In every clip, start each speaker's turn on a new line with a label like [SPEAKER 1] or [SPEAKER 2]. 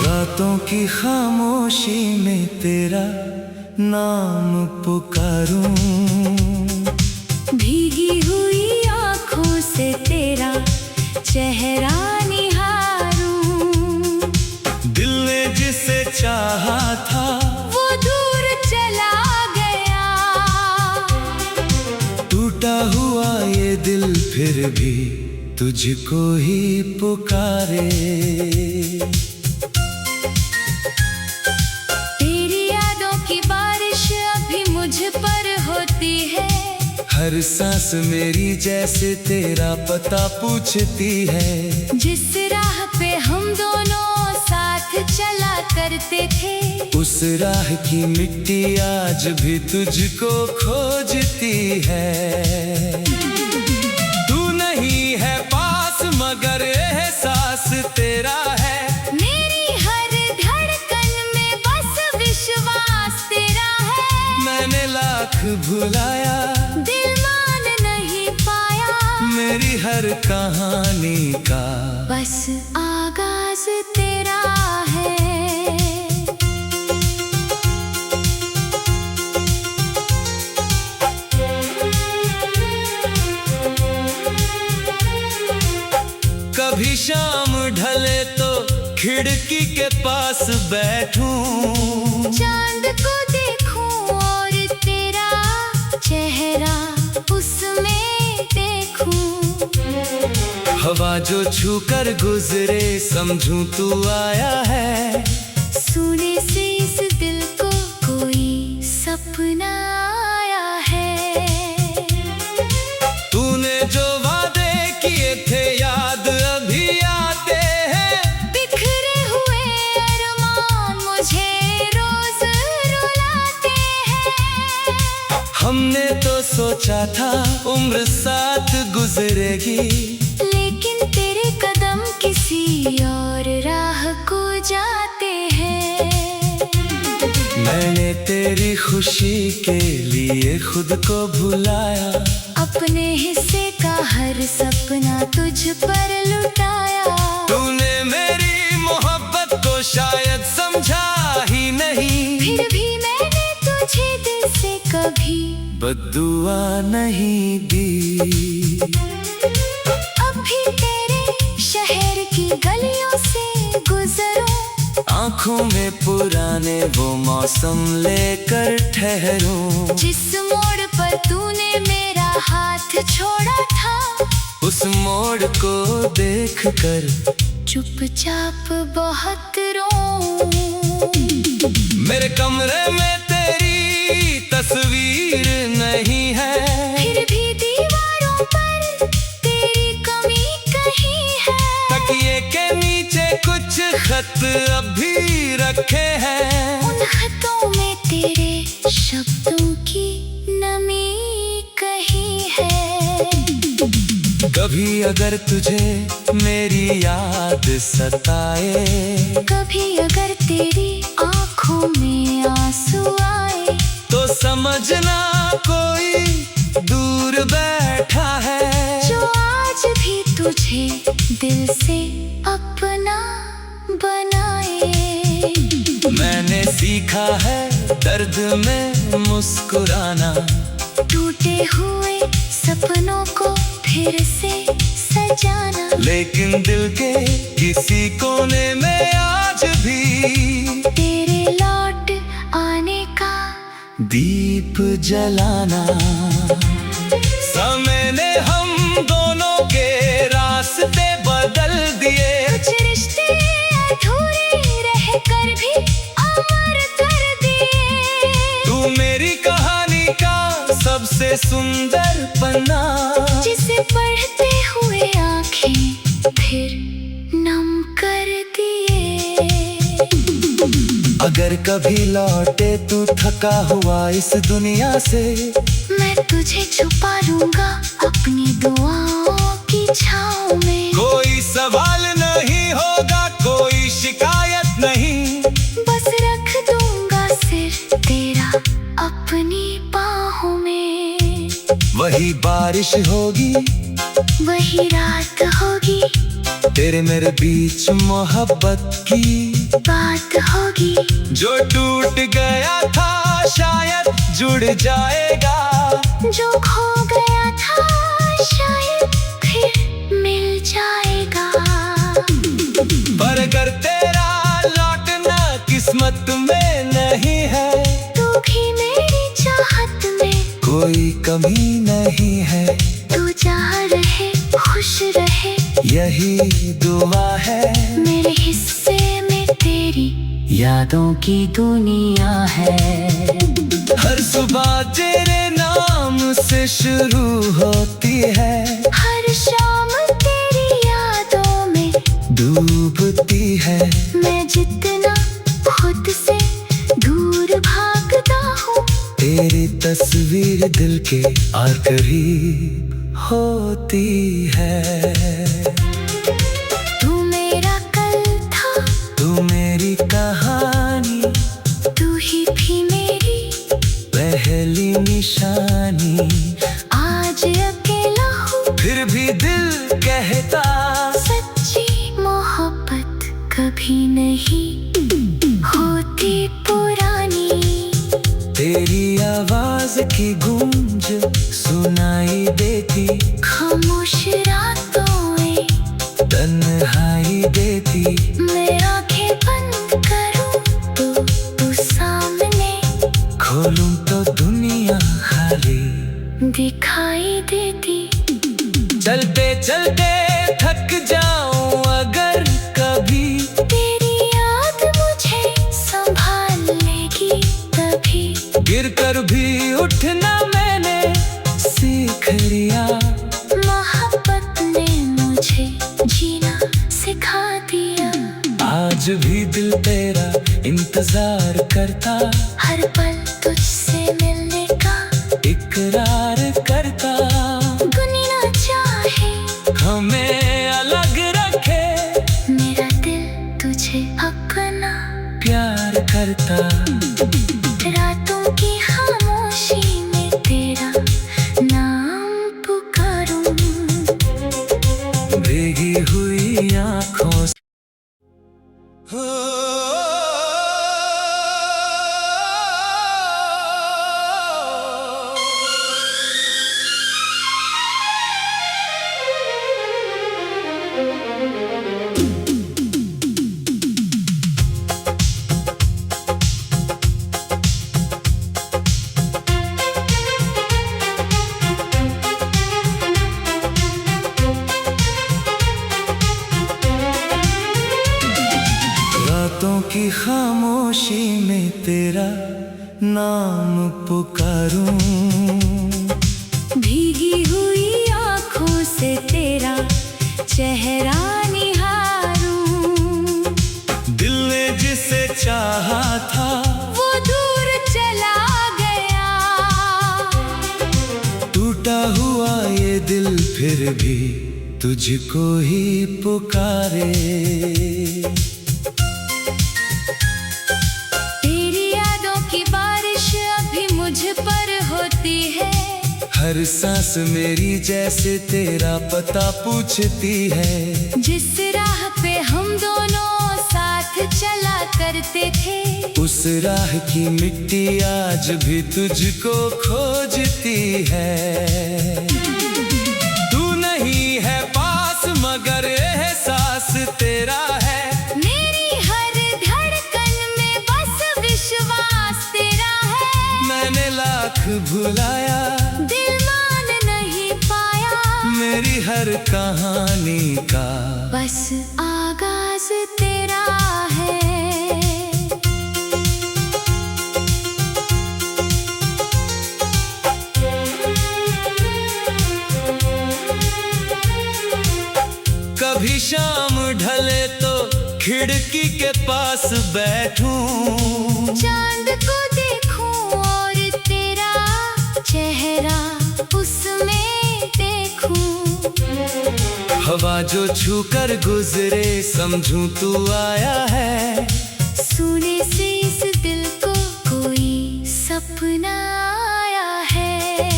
[SPEAKER 1] रातों की खामोशी में तेरा नाम पुकारूं,
[SPEAKER 2] भीगी हुई आँखों से तेरा चेहरा निहारूं।
[SPEAKER 1] दिल ने जिसे चाहा था
[SPEAKER 2] वो दूर चला गया,
[SPEAKER 1] टूटा हुआ ये दिल फिर भी तुझको ही पुकारे।
[SPEAKER 2] तेरी यादों की बारिश अभी मुझ पर होती है,
[SPEAKER 1] हर सांस मेरी जैसे तेरा पता पूछती है।
[SPEAKER 2] जिस राह पे हम दोनों साथ चला करते थे,
[SPEAKER 1] उस राह की मिट्टी आज भी तुझको खोजती है। तू नहीं है पास मगर एहसास तेरा है,
[SPEAKER 2] मेरी हर धड़कन में बस विश्वास तेरा है।
[SPEAKER 1] मैंने लाख भुलाया
[SPEAKER 2] दिल मान नहीं पाया,
[SPEAKER 1] मेरी हर कहानी का
[SPEAKER 2] बस आगाज तेरा है।
[SPEAKER 1] कभी शाम ढले तो खिड़की के पास बैठूं,
[SPEAKER 2] चांद को देखूं और तेरा चेहरा उसमें देखूं।
[SPEAKER 1] हवा जो छू कर गुजरे समझूं तू आया है।
[SPEAKER 2] सोने से इस दिल को कोई सपना आया है।
[SPEAKER 1] तूने जो वादे किए थे याद अभी आते हैं,
[SPEAKER 2] बिखरे हुए अरमान मुझे रोज रुलाते हैं।
[SPEAKER 1] हमने तो सोचा था उम्र साथ गुजरेगी,
[SPEAKER 2] लेकिन तेरे कदम किसी और राह को जाते हैं।
[SPEAKER 1] मैंने तेरी खुशी के लिए खुद को भुलाया,
[SPEAKER 2] अपने हिस्से का हर सपना तुझ पर लुटाया।
[SPEAKER 1] तूने मेरी मोहब्बत को शायद समझा ही नहीं,
[SPEAKER 2] फिर भी मैंने तुझे दिल से कभी
[SPEAKER 1] बद्दुआ नहीं दी।
[SPEAKER 2] अब भी तेरे शहर की गलियों से गुजरूं,
[SPEAKER 1] आँखों में पुराने वो मौसम लेकर ठहरूं।
[SPEAKER 2] जिस मोड़ पर तूने मेरा हाथ छोड़ा था,
[SPEAKER 1] उस मोड़ को देखकर
[SPEAKER 2] चुपचाप बहुत रोऊं।
[SPEAKER 1] मेरे कमरे में तेरी तस्वीर नहीं है,
[SPEAKER 2] फिर भी दीवारों पर तेरी कमी कहीं है।
[SPEAKER 1] तकिए के नीचे कुछ खत अभी रखे हैं,
[SPEAKER 2] उन खतों में तेरे शब्दों की नमी कहीं है।
[SPEAKER 1] कभी अगर तुझे मेरी याद सताए,
[SPEAKER 2] कभी अगर तेरी आँखों में आंसू आए,
[SPEAKER 1] तो समझना कोई दूर बैठा है,
[SPEAKER 2] जो आज भी तुझे दिल से अपना बनाए।
[SPEAKER 1] मैंने सीखा है दर्द में मुस्कुराना,
[SPEAKER 2] टूटे हुए सपनों को फिर से सजाना।
[SPEAKER 1] लेकिन दिल के किसी कोने में आज भी
[SPEAKER 2] तेरे लौट आने का
[SPEAKER 1] दीप जलाना। समय ने हम दोनों के रास्ते बदल दिए,
[SPEAKER 2] कुछ रिश्ते अधूरे रह कर भी अमर कर दिए।
[SPEAKER 1] तू मेरी कहानी का सबसे सुंदर पन्ना,
[SPEAKER 2] जिसे पढ़ते हुए आंखें फिर नम कर दिए।
[SPEAKER 1] अगर कभी लौटे तू थका हुआ इस दुनिया से,
[SPEAKER 2] मैं तुझे छुपा लूंगा अपनी दुआओं की छाँव में।
[SPEAKER 1] कोई सवाल नहीं होगा, कोई शिकायत नहीं,
[SPEAKER 2] बस रख दूंगा सिर तेरा अपनी बाहों में।
[SPEAKER 1] वही बारिश होगी,
[SPEAKER 2] वही रात होगी,
[SPEAKER 1] तेरे मेरे बीच मोहब्बत की
[SPEAKER 2] बात होगी।
[SPEAKER 1] जो टूट गया था शायद जुड़ जाएगा,
[SPEAKER 2] जो खो गया था शायद फिर मिल जाएगा।
[SPEAKER 1] पर अगर तेरा लौटना किस्मत में नहीं है,
[SPEAKER 2] तू भी मेरी चाहत में
[SPEAKER 1] कोई कमी नहीं है।
[SPEAKER 2] तू जहाँ रहे खुश रहे,
[SPEAKER 1] यही दुआ है।
[SPEAKER 2] मेरे हिस्से में तेरी यादों की दुनिया है।
[SPEAKER 1] हर सुबह तेरे नाम से शुरू होती है,
[SPEAKER 2] हर शाम तेरी यादों में
[SPEAKER 1] डूबती है।
[SPEAKER 2] मैं जितना खुद से दूर भागता हूँ,
[SPEAKER 1] तेरी तस्वीर दिल के और करीब होती है।
[SPEAKER 2] तू मेरा कल था,
[SPEAKER 1] तू मेरी कहानी,
[SPEAKER 2] तू ही भी मेरी
[SPEAKER 1] पहली निशानी।
[SPEAKER 2] आज अकेला हूँ
[SPEAKER 1] फिर भी दिल कहता,
[SPEAKER 2] सच्ची मोहब्बत कभी नहीं होती पुरानी।
[SPEAKER 1] तेरी आवाज की गूंज सुनाई देती,
[SPEAKER 2] खामोश रातों में
[SPEAKER 1] तन्हाई देती।
[SPEAKER 2] मैं आंखें बंद करूं तो तू सामने,
[SPEAKER 1] खोलूं तो दुनिया खाली
[SPEAKER 2] दिखाई देती।
[SPEAKER 1] चलते चलते थक जाऊं अगर कभी,
[SPEAKER 2] तेरी याद मुझे संभाल लेगी तभी।
[SPEAKER 1] गिर कर भी उठना मैंने सीख लिया,
[SPEAKER 2] मोहब्बत ने मुझे जीना सिखा दिया।
[SPEAKER 1] आज भी दिल तेरा इंतजार करता,
[SPEAKER 2] हर पल तुझसे मिलने का
[SPEAKER 1] इकरार करता।
[SPEAKER 2] दुनिया चाहे
[SPEAKER 1] हमें अलग रखे,
[SPEAKER 2] मेरा दिल तुझे अपना
[SPEAKER 1] प्यार करता।
[SPEAKER 2] रातों की खामोशी में तेरा नाम पुकारूं,
[SPEAKER 1] भीगी हुई आँखों से। रातों की खामोशी में तेरा नाम पुकारूं,
[SPEAKER 2] भीगी हुई आँखों से तेरा चेहरा निहारूं।
[SPEAKER 1] दिल ने जिसे चाहा था
[SPEAKER 2] वो दूर चला गया,
[SPEAKER 1] टूटा हुआ ये दिल फिर भी तुझको ही पुकारे।
[SPEAKER 2] तेरी यादों की बारिश अभी मुझ पर होती है।
[SPEAKER 1] हर सांस मेरी जैसे तेरा पता पूछती है।
[SPEAKER 2] जिस राह पे हम दोनों साथ चला करते थे,
[SPEAKER 1] उस राह की मिट्टी आज भी तुझको खोजती है। तू नहीं है पास मगर एहसास तेरा है,
[SPEAKER 2] मेरी हर धड़कन में बस विश्वास तेरा है।
[SPEAKER 1] मैंने लाख भुलाया
[SPEAKER 2] दिल मान नहीं पाया,
[SPEAKER 1] मेरी हर कहानी का
[SPEAKER 2] बस आगाज तेरा है।
[SPEAKER 1] कभी शाम ढले तो खिड़की के पास बैठूं,
[SPEAKER 2] चांद को देखूं और तेरा चेहरा उसमें देखूं।
[SPEAKER 1] हवा जो छू कर गुजरे समझूं तू आया है।
[SPEAKER 2] सोने से इस दिल को कोई सपना आया है।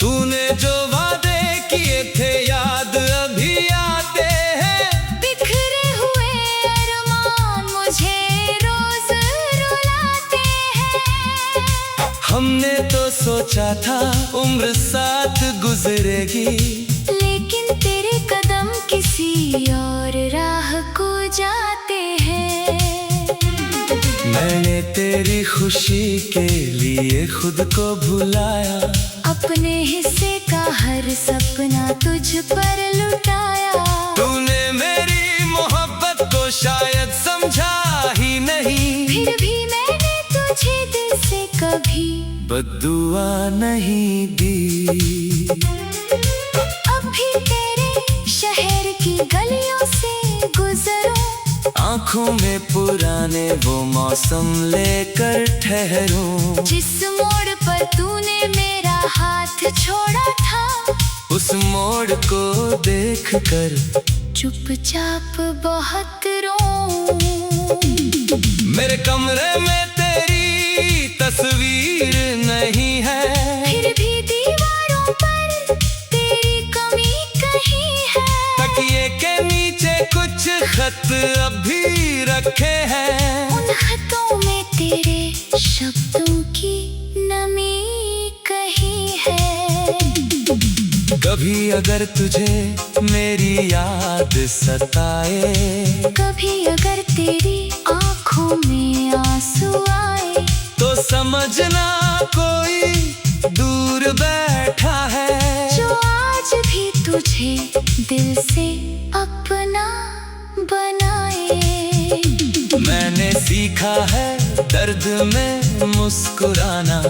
[SPEAKER 1] तूने जो वादे किए थे याद अभी आते हैं।
[SPEAKER 2] बिखरे हुए अरमान मुझे रोज रुलाते हैं।
[SPEAKER 1] हमने तो सोचा था उम्र साथ गुजरेगी,
[SPEAKER 2] लेकिन तेरे कदम किसी और राह को जाते हैं।
[SPEAKER 1] मैंने तेरी खुशी के लिए खुद को भुलाया।
[SPEAKER 2] अपने हिस्से का हर सपना तुझ पर लुटाया।
[SPEAKER 1] तूने मेरी मोहब्बत को शायद समझा ही नहीं,
[SPEAKER 2] फिर भी मैंने तुझे दिल से कभी
[SPEAKER 1] बद्दुआ नहीं दी।
[SPEAKER 2] अब भी तेरे शहर की गलियों से गुजरूं,
[SPEAKER 1] आँखों में पुराने वो मौसम लेकर ठहरूं।
[SPEAKER 2] जिस मोड़ पर तूने मेरा हाथ छोड़ा था,
[SPEAKER 1] उस मोड़ को देखकर
[SPEAKER 2] चुपचाप बहुत रोऊं।
[SPEAKER 1] मेरे कमरे में तेरी तस्वीर नहीं है,
[SPEAKER 2] फिर भी दीवारों पर तेरी कमी कहीं है।
[SPEAKER 1] तकिए के नीचे कुछ खत अभी रखे हैं।
[SPEAKER 2] उन खतों में तेरे शब्दों की नमी कहीं है।
[SPEAKER 1] कभी अगर तुझे मेरी याद सताए,
[SPEAKER 2] कभी अगर तेरी आंखों में आंसू आए,
[SPEAKER 1] तो समझना कोई दूर बैठा है,
[SPEAKER 2] जो आज भी तुझे दिल से अपना बनाए।
[SPEAKER 1] मैंने सीखा है दर्द में मुस्कुराना,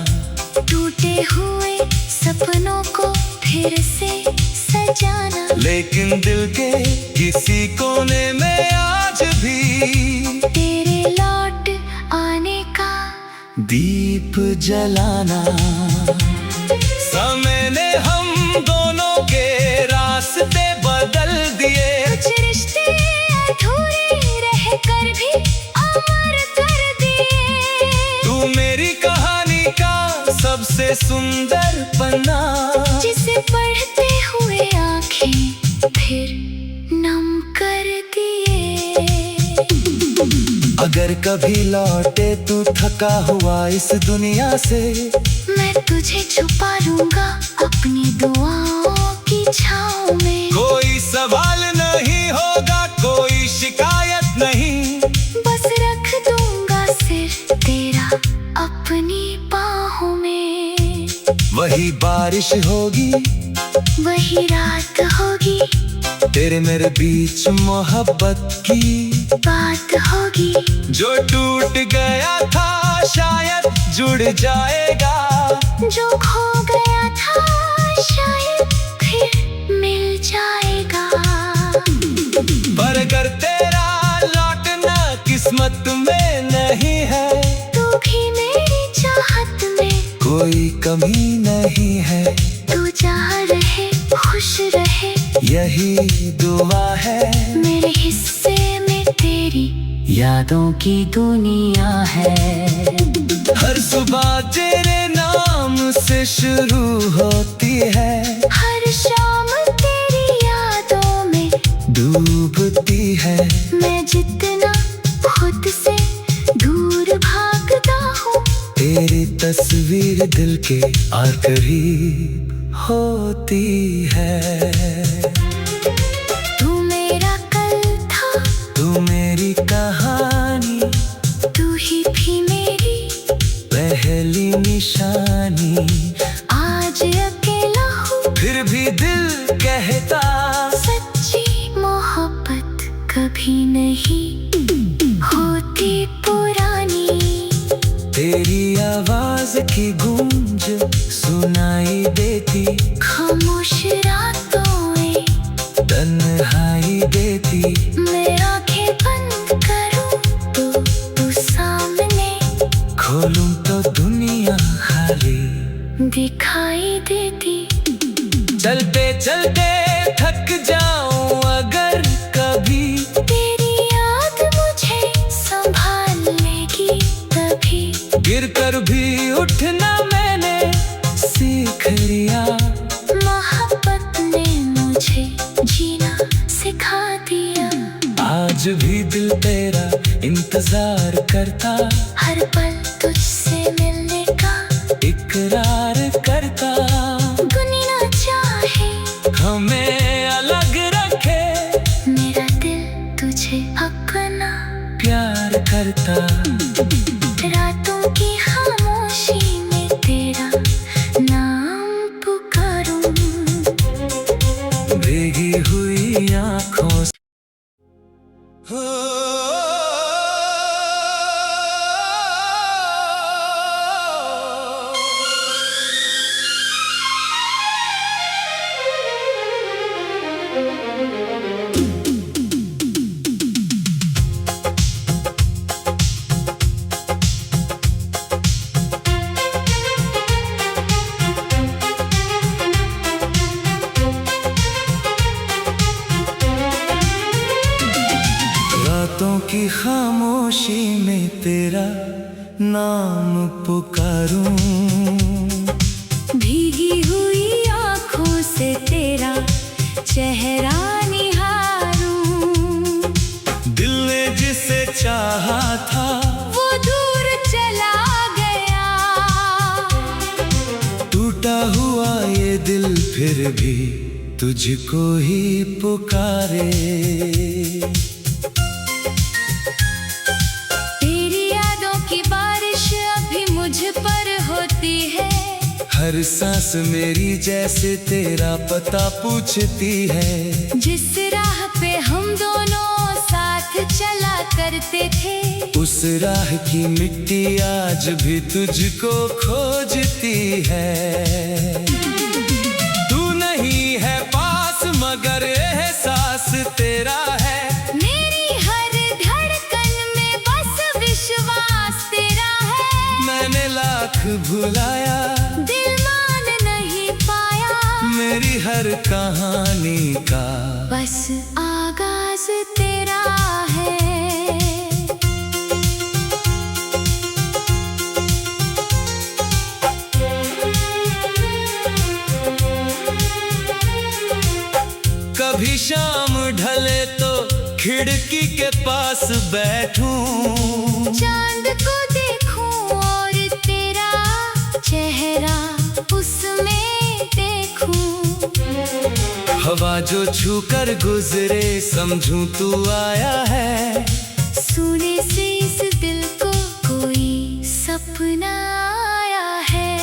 [SPEAKER 2] टूटे हुए सपनों को फिर से सजाना।
[SPEAKER 1] लेकिन दिल के किसी कोने में आज भी
[SPEAKER 2] तेरे लौट आने का
[SPEAKER 1] दीप जलाना। समय ने हम दोनों के रास्ते बदल दिए।
[SPEAKER 2] कुछ रिश्ते अधूरे रह कर भी अमर कर दिए।
[SPEAKER 1] तू मेरी कहानी का सबसे सुंदर पन्ना,
[SPEAKER 2] जिसे पढ़ते हुए आंखें फिर नम कर दिए।
[SPEAKER 1] अगर कभी लौटे तू थका हुआ इस दुनिया से,
[SPEAKER 2] मैं तुझे छुपा लूंगा अपनी दुआओं की छाँव में।
[SPEAKER 1] कोई सवाल नहीं होगा, कोई शिकायत नहीं,
[SPEAKER 2] बस रख दूंगा सिर तेरा अपनी बाहों में।
[SPEAKER 1] वही बारिश होगी,
[SPEAKER 2] वही रात होगी,
[SPEAKER 1] तेरे मेरे बीच मोहब्बत की
[SPEAKER 2] बात होगी।
[SPEAKER 1] जो टूट गया था शायद जुड़ जाएगा,
[SPEAKER 2] जो खो गया था शायद फिर मिल जाएगा।
[SPEAKER 1] पर अगर तेरा लौटना किस्मत में नहीं है,
[SPEAKER 2] तू भी मेरी चाहत में
[SPEAKER 1] कोई कमी नहीं है।
[SPEAKER 2] तू जहाँ रहे खुश रहे,
[SPEAKER 1] यही दुआ है।
[SPEAKER 2] मेरे हिस्से में तेरी
[SPEAKER 1] यादों की दुनिया है। हर सुबह तेरे नाम से शुरू होती है,
[SPEAKER 2] हर शाम तेरी यादों में
[SPEAKER 1] डूबती है।
[SPEAKER 2] मैं जितना खुद से दूर भागता हूँ,
[SPEAKER 1] तेरी तस्वीर दिल के और करीब होती है।
[SPEAKER 2] तू मेरा कल था,
[SPEAKER 1] तू मेरी कहानी,
[SPEAKER 2] तू ही भी मेरी
[SPEAKER 1] पहली निशानी।
[SPEAKER 2] आज अकेला हूँ,
[SPEAKER 1] फिर भी दिल कहता
[SPEAKER 2] सच्ची मोहब्बत कभी नहीं होती पुरानी।
[SPEAKER 1] तेरी आवाज की गूंज सुनाई देती,
[SPEAKER 2] खामोश रातों में
[SPEAKER 1] तन्हाई देती।
[SPEAKER 2] मेरा
[SPEAKER 1] चलते थक जाऊं अगर कभी,
[SPEAKER 2] तेरी याद मुझे संभाल लेगी तभी।
[SPEAKER 1] गिर कर भी उठना मैंने सीख लिया,
[SPEAKER 2] मोहब्बत ने मुझे जीना सिखा दिया।
[SPEAKER 1] आज भी दिल तेरा इंतजार करता,
[SPEAKER 2] हर पल तुझसे मिलने का
[SPEAKER 1] इकरार करता।
[SPEAKER 2] दुनिया चाहे
[SPEAKER 1] हमें अलग रखे,
[SPEAKER 2] मेरा दिल तुझे अपना
[SPEAKER 1] प्यार करता।
[SPEAKER 2] रातों की खामोशी में तेरा नाम पुकारूं,
[SPEAKER 1] भीगी हुई आँखों से रातों की खामोशी में तेरा नाम पुकारूं,
[SPEAKER 2] भीगी हुई आँखों से तेरा चेहरा निहारूं।
[SPEAKER 1] दिल ने जिसे चाहा था
[SPEAKER 2] वो दूर चला गया,
[SPEAKER 1] टूटा हुआ ये दिल फिर भी तुझको ही पुकारे।
[SPEAKER 2] तेरी यादों की बारिश अभी मुझ पर होती है,
[SPEAKER 1] हर सांस मेरी जैसे तेरा पता पूछती है।
[SPEAKER 2] जिस राह पे हम दोनों साथ चला करते थे,
[SPEAKER 1] उस राह की मिट्टी आज भी तुझको खोजती है। तू नहीं है पास मगर एहसास तेरा है,
[SPEAKER 2] मेरी हर धड़कन में बस विश्वास तेरा है।
[SPEAKER 1] मैंने लाख भुलाया
[SPEAKER 2] दिल मान नहीं पाया,
[SPEAKER 1] मेरी हर कहानी का
[SPEAKER 2] बस आगाज तेरा है।
[SPEAKER 1] कभी शाम ढले तो खिड़की के पास बैठूं,
[SPEAKER 2] चांद को देखूं और तेरा चेहरा उसमें देखूं।
[SPEAKER 1] हवा जो छू कर गुजरे समझूं तू आया है,
[SPEAKER 2] सोने से इस दिल को कोई सपना आया है।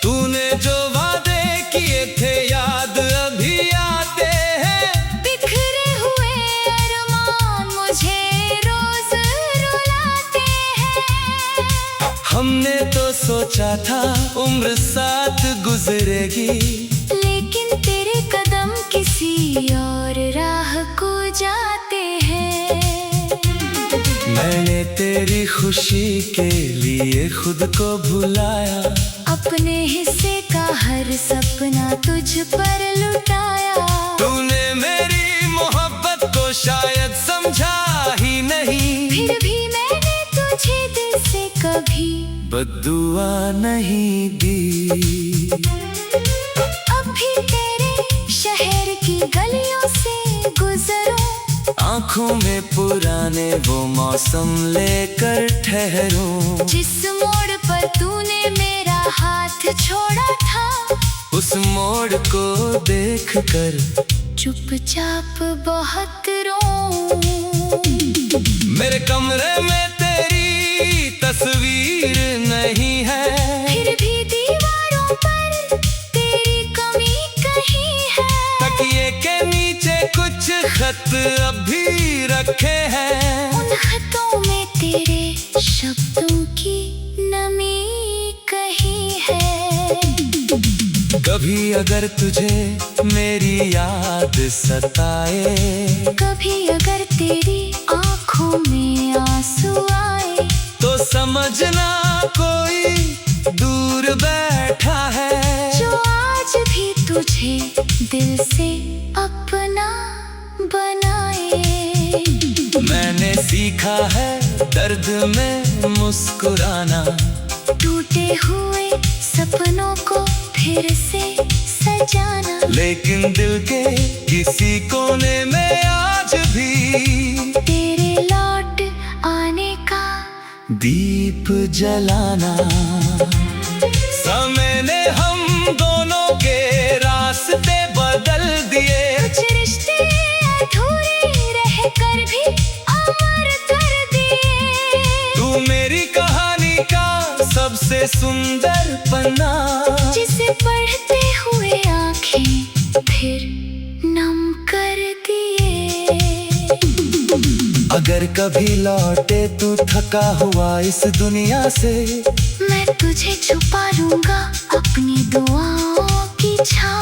[SPEAKER 1] तूने जो वादे किए थे याद अभी आते हैं,
[SPEAKER 2] बिखरे हुए अरमान मुझे रोज रुलाते हैं।
[SPEAKER 1] हमने तो सोचा था उम्र साथ गुजरेगी,
[SPEAKER 2] लेकिन तेरे कदम किसी और राह को जाते हैं।
[SPEAKER 1] मैंने तेरी खुशी के लिए खुद को भुलाया,
[SPEAKER 2] अपने हिस्से का हर सपना तुझ पर लुटाया।
[SPEAKER 1] तूने मेरी मोहब्बत को शायद समझा ही नहीं,
[SPEAKER 2] फिर भी मैंने तुझे दिल से कभी
[SPEAKER 1] बद्दुआ नहीं दी।
[SPEAKER 2] अब भी तेरे शहर की गलियों से गुजरूं,
[SPEAKER 1] आँखों में पुराने वो मौसम लेकर ठहरूं,
[SPEAKER 2] जिस मोड़ पर तूने मेरा हाथ छोड़ा था,
[SPEAKER 1] उस मोड़ को देख कर
[SPEAKER 2] चुपचाप बहुत रोऊं।
[SPEAKER 1] मेरे कमरे में तेरी तस्वीर नहीं है,
[SPEAKER 2] फिर भी दीवारों पर तेरी कमी कहीं है।
[SPEAKER 1] तकिए के नीचे कुछ खत अभी रखे हैं,
[SPEAKER 2] उन खतों में तेरे शब्दों की नमी कहीं है।
[SPEAKER 1] कभी अगर तुझे मेरी याद सताए,
[SPEAKER 2] कभी अगर तेरी आंखों में आंसू आए,
[SPEAKER 1] तो समझना कोई दूर बैठा है,
[SPEAKER 2] जो आज भी तुझे दिल से अपना बनाए।
[SPEAKER 1] मैंने सीखा है दर्द में मुस्कुराना,
[SPEAKER 2] टूटे हुए सपनों को फिर से सजाना।
[SPEAKER 1] लेकिन दिल के किसी कोने में आज भी
[SPEAKER 2] तेरे लौट आने का
[SPEAKER 1] दीप जलाना। समय ने हम दोनों के रास्ते बदल दिए,
[SPEAKER 2] कुछ रिश्ते अधूरे रह कर भी अमर कर दिए।
[SPEAKER 1] तू मेरी कहानी का सबसे सुंदर पन्ना,
[SPEAKER 2] जिसे पढ़ते हुए आंखें फिर नम कर दिए।
[SPEAKER 1] अगर कभी लौटे तू थका हुआ इस दुनिया से,
[SPEAKER 2] मैं तुझे छुपा लूंगा अपनी दुआओं की छाँव